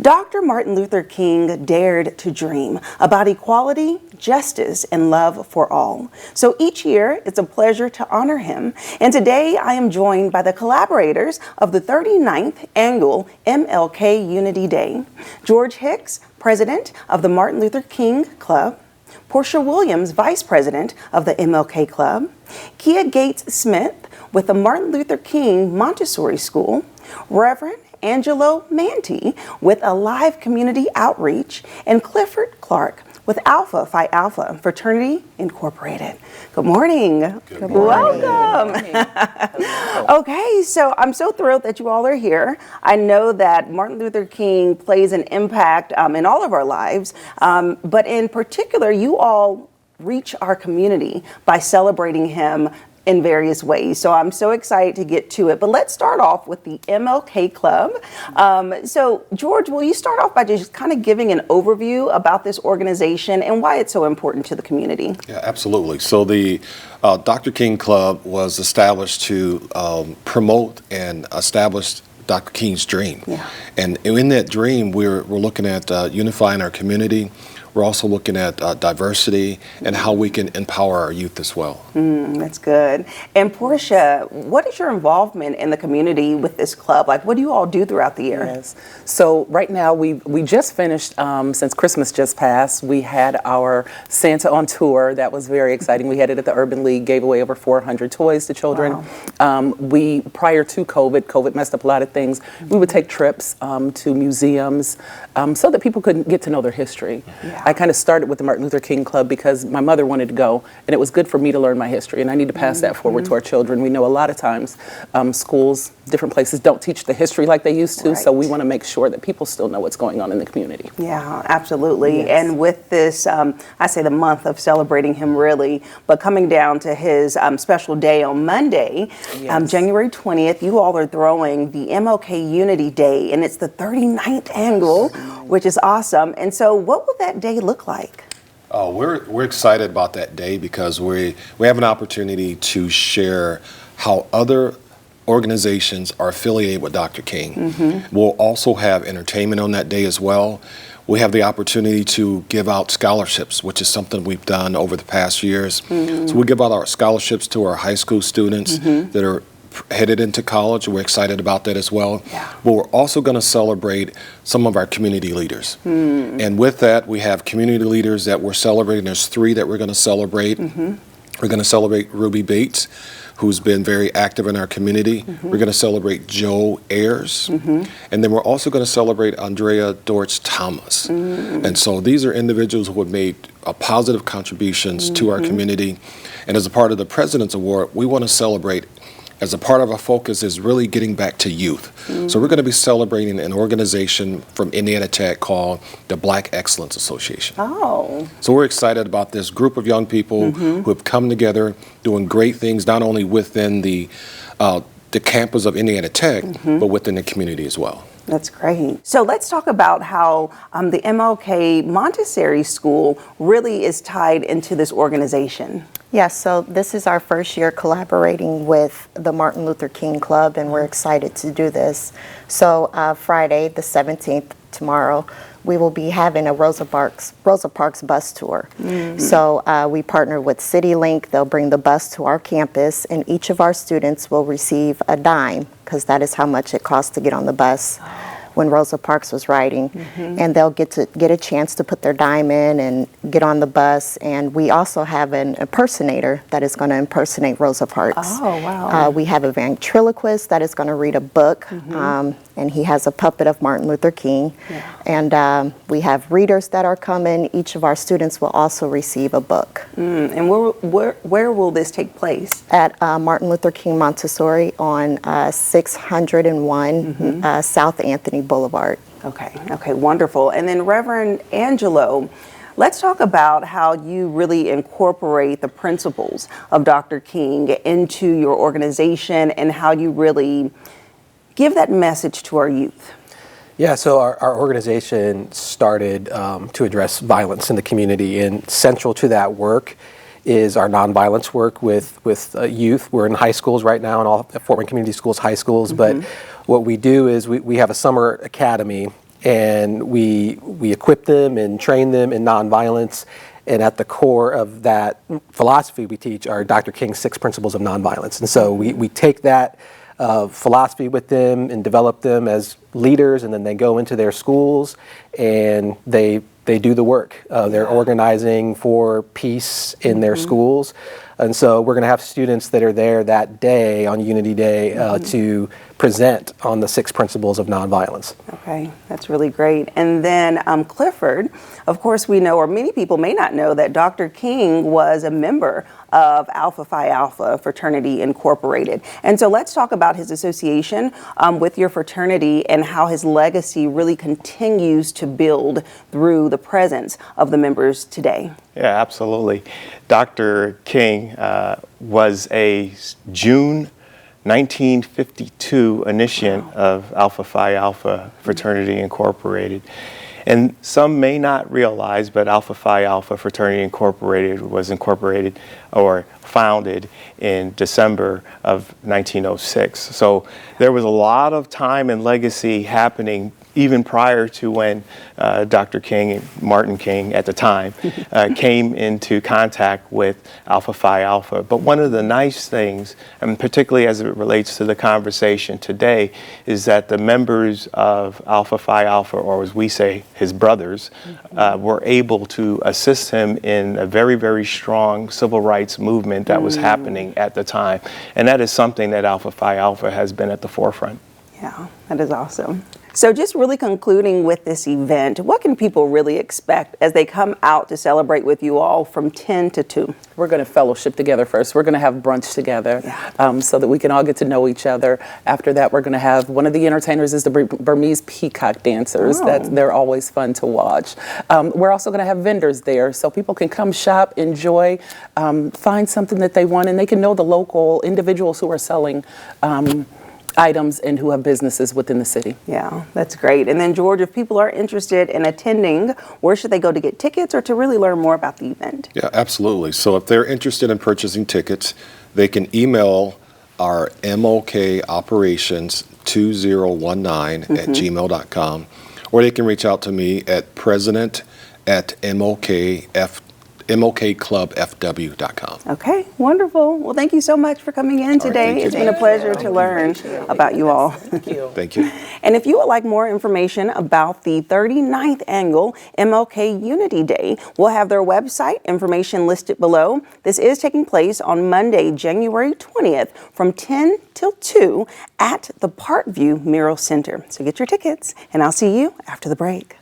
Dr. Martin Luther King dared to dream about equality, justice, and love for all. So each year, it's a pleasure to honor him. And today, I am joined by the collaborators of the 39th Annual MLK Unity Day. George Hicks, President of the Martin Luther King Club, Portia Williams, Vice President of the MLK Club, Kia Gates Smith with the Martin Luther King Montessori School, Reverend Angelo Manti with Alive Community Outreach, and Clifford Clark with Alpha Phi Alpha Fraternity Incorporated. Good morning. Good morning. Welcome. Good morning. Okay, so I'm so thrilled that you all are here. I know that Martin Luther King plays an impact in all of our lives, but in particular, you all reach our community by celebrating him in various ways. So I'm so excited to get to it. But let's start off with the MLK Club. So George, will you start off by just kind of giving an overview about this organization and why it's so important to the community? Yeah, absolutely. So the Dr. King Club was established to promote and establish Dr. King's dream. Yeah. And in that dream, we're looking at unifying our community. We're also looking at diversity and how we can empower our youth as well. That's good. And Portia, what is your involvement in the community with this club? Like, what do you all do throughout the year? Yes. So right now we just finished, since Christmas just passed, we had our Santa on tour. That was very exciting. We had it at the Urban League, gave away over 400 toys to children. Wow. Prior to COVID messed up a lot of things. We would take trips to museums so that people could get to know their history. Yeah. I kind of started with the Martin Luther King Club because my mother wanted to go, and it was good for me to learn my history, and I need to pass that forward to our children. We know a lot of times schools, different places don't teach the history like they used to, so we want to make sure that people still know what's going on in the community. Yeah, absolutely. Yes. And with this, I say the month of celebrating him really, but coming down to his special day on Monday, January 20th, you all are throwing the MLK Unity Day, and it's the 39th annual, which is awesome. And so what will that day look like? We're excited about that day because we have an opportunity to share how other organizations are affiliated with Dr. King. We'll also have entertainment on that day as well. We have the opportunity to give out scholarships, which is something we've done over the past years. So we give out our scholarships to our high school students that are headed into college. We're excited about that as well. Yeah. But we're also going to celebrate some of our community leaders. And with that, we have community leaders that we're celebrating. There's 3 that we're going to celebrate. We're going to celebrate Ruby Bates, who's been very active in our community. We're going to celebrate Joe Ayers. And then we're also going to celebrate Andrea Dortch Thomas. And so these are individuals who have made positive contributions to our community. And as a part of the President's Award, we want to celebrate, as a part of our focus, is really getting back to youth. So we're going to be celebrating an organization from Indiana Tech called the Black Excellence Association. Oh. So we're excited about this group of young people who have come together doing great things, not only within the campus of Indiana Tech, but within the community as well. That's great. So let's talk about how the MLK Montessori School really is tied into this organization. Yes, so this is our first year collaborating with the Martin Luther King Club, and we're excited to do this. So Friday, the 17th, tomorrow, we will be having a Rosa Parks bus tour. So we partner with CityLink. They'll bring the bus to our campus, and each of our students will receive a dime, because that is how much it costs to get on the bus when Rosa Parks was riding. And they'll get a chance to put their dime in and get on the bus. And we also have an impersonator that is going to impersonate Rosa Parks. Oh, wow. We have a ventriloquist that is going to read a book, and he has a puppet of Martin Luther King. And we have readers that are coming. Each of our students will also receive a book. And where will this take place? At Martin Luther King Montessori on 601 South Anthony Boulevard. Okay, wonderful. And then Reverend Angelo, let's talk about how you really incorporate the principles of Dr. King into your organization and how you really give that message to our youth. Yeah, so our organization started to address violence in the community, and central to that work is our nonviolence work with youth. We're in high schools right now, in all Fort Wayne Community Schools high schools, but what we do is we have a summer academy, and we equip them and train them in nonviolence. And at the core of that philosophy we teach are Dr. King's 6 principles of nonviolence. And so we take that philosophy with them and develop them as leaders, and then they go into their schools and they do the work. They're organizing for peace in their schools. And so we're going to have students that are there that day on Unity Day to present on the 6 principles of nonviolence. Okay, that's really great. And then Clifford, of course we know, or many people may not know, that Dr. King was a member of Alpha Phi Alpha Fraternity Incorporated. And so let's talk about his association with your fraternity and how his legacy really continues to build through the presence of the members today. Yeah, absolutely. Dr. King was a June 1952 initiate of Alpha Phi Alpha Fraternity Incorporated. And some may not realize, but Alpha Phi Alpha Fraternity Incorporated was incorporated or founded in December of 1906. So there was a lot of time and legacy happening even prior to when Dr. King, Martin King at the time, came into contact with Alpha Phi Alpha. But one of the nice things, and particularly as it relates to the conversation today, is that the members of Alpha Phi Alpha, or as we say, his brothers, were able to assist him in a very, very strong civil rights movement that was happening at the time. And that is something that Alpha Phi Alpha has been at the forefront. Yeah, that is awesome. So just really concluding with this event, what can people really expect as they come out to celebrate with you all from 10 to 2? We're going to fellowship together first. We're going to have brunch together so that we can all get to know each other. After that, we're going to have one of the entertainers is the Burmese peacock dancers. They're always fun to watch. We're also going to have vendors there so people can come shop, enjoy, find something that they want, and they can know the local individuals who are selling items and who have businesses within the city. Yeah, that's great. And then George, if people are interested in attending, where should they go to get tickets or to really learn more about the event? Yeah, absolutely. So if they're interested in purchasing tickets, they can email our MLK operations 2019 at gmail.com, or they can reach out to me at president@MLKClubFW.com. Okay, wonderful. Well, thank you so much for coming in today. thank you. It's been a pleasure to learn about you all. Thank you. Thank you. And if you would like more information about the 39th annual MLK Unity Day, we'll have their website information listed below. This is taking place on Monday, January 20th from 10 till 2 at the Parkview Mirro Center. So get your tickets, and I'll see you after the break.